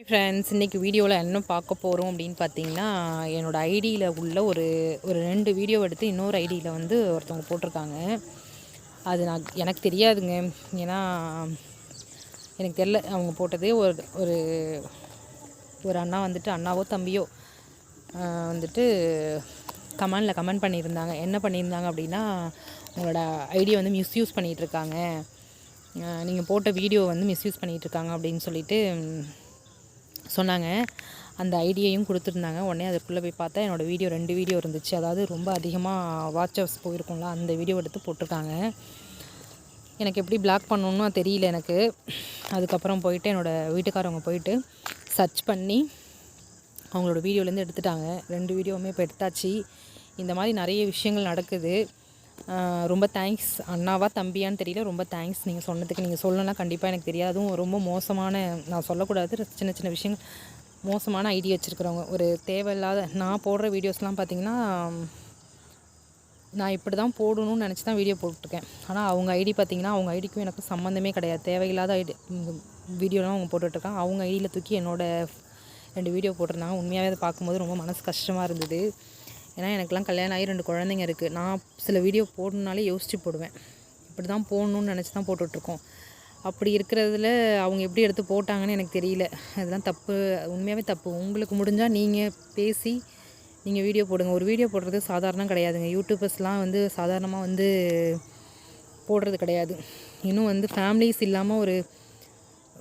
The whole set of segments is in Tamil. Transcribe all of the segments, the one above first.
ஃப்ரெண்ட்ஸ், இன்றைக்கி வீடியோவில் என்ன பார்க்க போகிறோம் அப்படின்னு பார்த்தீங்கன்னா, என்னோடய ஐடியில் உள்ள ஒரு ஒரு 2 வீடியோ எடுத்து இன்னொரு ஐடியில் வந்து ஒருத்தவங்க போட்டிருக்காங்க. அது எனக்கு தெரியாதுங்க. ஏன்னா எனக்கு தெரில அவங்க போட்டது. ஒரு ஒரு ஒரு அண்ணா வந்துட்டு, அண்ணாவோ தம்பியோ வந்துட்டு கமெண்ட் பண்ணியிருந்தாங்க. என்ன பண்ணியிருந்தாங்க அப்படின்னா, உங்களோட ஐடியை வந்து மிஸ்யூஸ் பண்ணிகிட்ருக்காங்க, நீங்கள் போட்ட வீடியோ வந்து மிஸ்யூஸ் பண்ணிகிட்ருக்காங்க அப்படின்னு சொல்லிட்டு சொன்னாங்க. அந்த ஐடியையும் கொடுத்துருந்தாங்க. உடனே அதுக்குள்ளே போய் பார்த்தா என்னோடய வீடியோ 2 வீடியோ இருந்துச்சு. அதாவது ரொம்ப அதிகமாக வாட்சஸ் போயிருக்கும்ல, அந்த வீடியோ எடுத்து போட்டிருக்காங்க. எனக்கு எப்படி பிளாக் பண்ணணும்னு தெரியல எனக்கு. அதுக்கப்புறம் போயிட்டு என்னோடய வீட்டுக்காரவங்க போயிட்டு சர்ச் பண்ணி அவங்களோட வீடியோலேருந்து எடுத்துட்டாங்க. 2 வீடியோவுமே இப்போ எடுத்தாச்சு. இந்த மாதிரி நிறைய விஷயங்கள் நடக்குது. ரொம்ப தேங்க்ஸ். அண்ணாவா தம்பியான்னு தெரியல. ரொம்ப தேங்க்ஸ் நீங்கள் சொன்னதுக்கு. நீங்கள் சொல்லணும்னா கண்டிப்பாக எனக்கு தெரியாது. அதுவும் ரொம்ப மோசமான, நான் சொல்லக்கூடாது, சின்ன சின்ன விஷயங்கள், மோசமான ஐடி வச்சுருக்கிறவங்க. ஒரு தேவையில்லாத, நான் போடுற வீடியோஸ்லாம் பார்த்திங்கன்னா, நான் இப்படி தான் போடணும்னு நினச்சி தான் வீடியோ போட்டிருக்கேன். ஆனால் அவங்க ஐடி பார்த்திங்கன்னா, அவங்க ஐடிக்கும் எனக்கும் சம்மந்தமே கிடையாது. தேவையில்லாத ஐடி வீடியோலாம் அவங்க போட்டுட்ருக்காங்க. அவங்க ஐடியில் தூக்கி என்னோடய 2 வீடியோ போட்டிருந்தாங்க. உண்மையாகவே அதை பார்க்கும்போது ரொம்ப மனசு கஷ்டமாக இருந்தது. ஏன்னா எனக்கெலாம் கல்யாணம் ஆகி 2 குழந்தைங்க இருக்குது. நான் சில வீடியோ போடணுனாலே யோசித்து போடுவேன். இப்படி தான் போடணுன்னு நினச்சி தான் போட்டுட்ருக்கோம். அப்படி இருக்கிறதுல அவங்க எப்படி எடுத்து போட்டாங்கன்னு எனக்கு தெரியல. அதெல்லாம் தப்பு, உண்மையாகவே தப்பு. உங்களுக்கு முடிஞ்சால் நீங்கள் பேசி நீங்கள் வீடியோ போடுங்க. ஒரு வீடியோ போடுறது சாதாரணம் கிடையாதுங்க. யூடியூபர்ஸ்லாம் வந்து சாதாரணமாக வந்து போடுறது கிடையாது. இன்னும் வந்து ஃபேமிலிஸ் இல்லாமல் ஒரு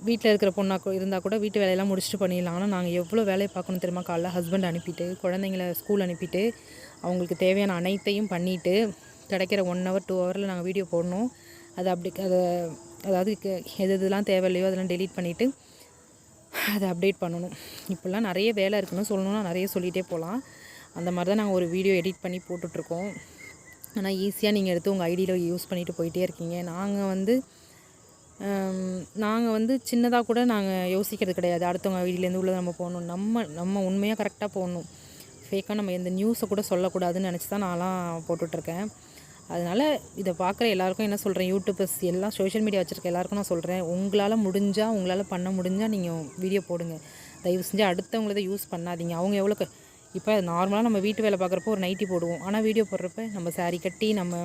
வீட்டில் இருக்கிற பொண்ணாக இருந்தால் கூட வீட்டு வேலையெல்லாம் முடிச்சுட்டு பண்ணிடலாம். ஆனால் நாங்கள் எவ்வளோ வேலையை பார்க்கணும் தெரியுமா? காலைல ஹஸ்பண்ட் அனுப்பிட்டு, குழந்தைங்கள ஸ்கூல் அனுப்பிட்டு, அவங்களுக்கு தேவையான அனைத்தையும் பண்ணிவிட்டு, கிடைக்கிற 1 ஹவர் 2 ஹவரில் நாங்கள் வீடியோ போடணும். அதாவது எது எதுலாம் தேவையில்லையோ அதெல்லாம் டெலீட் பண்ணிவிட்டு அதை அப்டேட் பண்ணணும். இப்போல்லாம் நிறைய வேலை இருக்குன்னு சொல்லணும்னா நிறைய சொல்லிகிட்டே போகலாம். அந்த மாதிரி தான் நாங்கள் ஒரு வீடியோ எடிட் பண்ணி போட்டுட்ருக்கோம். ஆனால் ஈஸியாக நீங்கள் எடுத்து உங்கள் ஐடியில் யூஸ் பண்ணிவிட்டு போயிட்டே இருக்கீங்க. நாங்கள் வந்து சின்னதாக கூட நாங்கள் யோசிக்கிறது கிடையாது. அடுத்தவங்க வீட்டிலேருந்து உள்ளதை நம்ம போடணும். நம்ம உண்மையாக கரெக்டாக போடணும். ஃபேக்காக நம்ம எந்த நியூஸை கூட சொல்லக்கூடாதுன்னு நினச்சி தான் நான்லாம் போட்டுட்ருக்கேன். அதனால் இதை பார்க்குற எல்லாேருக்கும் என்ன சொல்கிறேன், யூடியூபர்ஸ் எல்லாம் சோஷியல் மீடியா வச்சுருக்க எல்லாேருக்கும் நான் சொல்கிறேன், உங்களால் பண்ண முடிஞ்சால் நீங்கள் வீடியோ போடுங்க. தயவு செஞ்சு அடுத்தவங்களதை யூஸ் பண்ணாதீங்க. அவங்க எவ்வளோ இப்போ நார்மலாக நம்ம வீட்டு வேலை பார்க்குறப்போ ஒரு நைட்டி போடுவோம். ஆனால் வீடியோ போடுறப்ப நம்ம சாரீ கட்டி நம்ம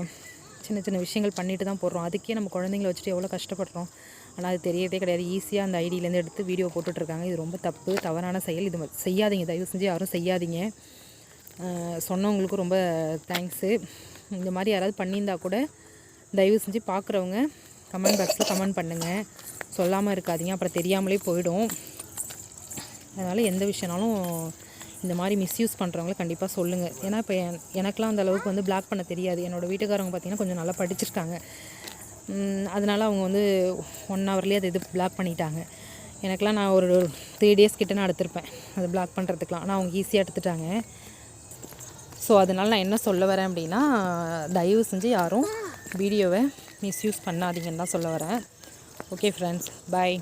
சின்ன சின்ன விஷயங்கள் பண்ணிட்டு தான் போடுறோம். அதுக்கே நம்ம குழந்தைங்கள வச்சுட்டு எவ்வளோ கஷ்டப்படுறோம். ஆனால் அது தெரியவே கிடையாது. ஈஸியாக அந்த ஐடியிலேருந்து எடுத்து வீடியோ போட்டுட்ருக்காங்க. இது ரொம்ப தப்பு, தவறான செயல். இது செய்யாதீங்க, தயவு செஞ்சு யாரும் செய்யாதீங்க. சொன்னவங்களுக்கும் ரொம்ப தேங்க்ஸு. இந்த மாதிரி யாராவது பண்ணியிருந்தால் கூட தயவு செஞ்சு பார்க்குறவங்க கமெண்ட் பாக்ஸில் கமெண்ட் பண்ணுங்கள். சொல்லாமல் இருக்காதீங்க, அப்புறம் தெரியாமலே போயிடும். அதனால் எந்த விஷயம்னாலும் இந்த மாதிரி மிஸ்யூஸ் பண்ணுறவங்கள கண்டிப்பாக சொல்லுங்கள். ஏன்னா இப்போ எனக்கெலாம் அந்த அளவுக்கு வந்து பிளாக் பண்ண தெரியாது. என்னோடய வீட்டுக்காரவங்க பார்த்திங்கன்னா கொஞ்சம் நல்லா படிச்சிருக்காங்க. அதனால் அவங்க வந்து 1 ஹவர்லேயே அது பிளாக் பண்ணிட்டாங்க. எனக்கெலாம் நான் ஒரு 3 டேஸ் கிட்ட நான் எடுத்திருப்பேன் அதை பிளாக் பண்ணுறதுக்கெலாம். ஆனால் அவங்க ஈஸியாக எடுத்துட்டாங்க. ஸோ அதனால் நான் என்ன சொல்ல வரேன் அப்படின்னா, தயவு செஞ்சு யாரும் வீடியோவை மிஸ்யூஸ் பண்ணாதீங்கன்னு தான் சொல்ல வரேன். ஓகே ஃப்ரெண்ட்ஸ், பாய்.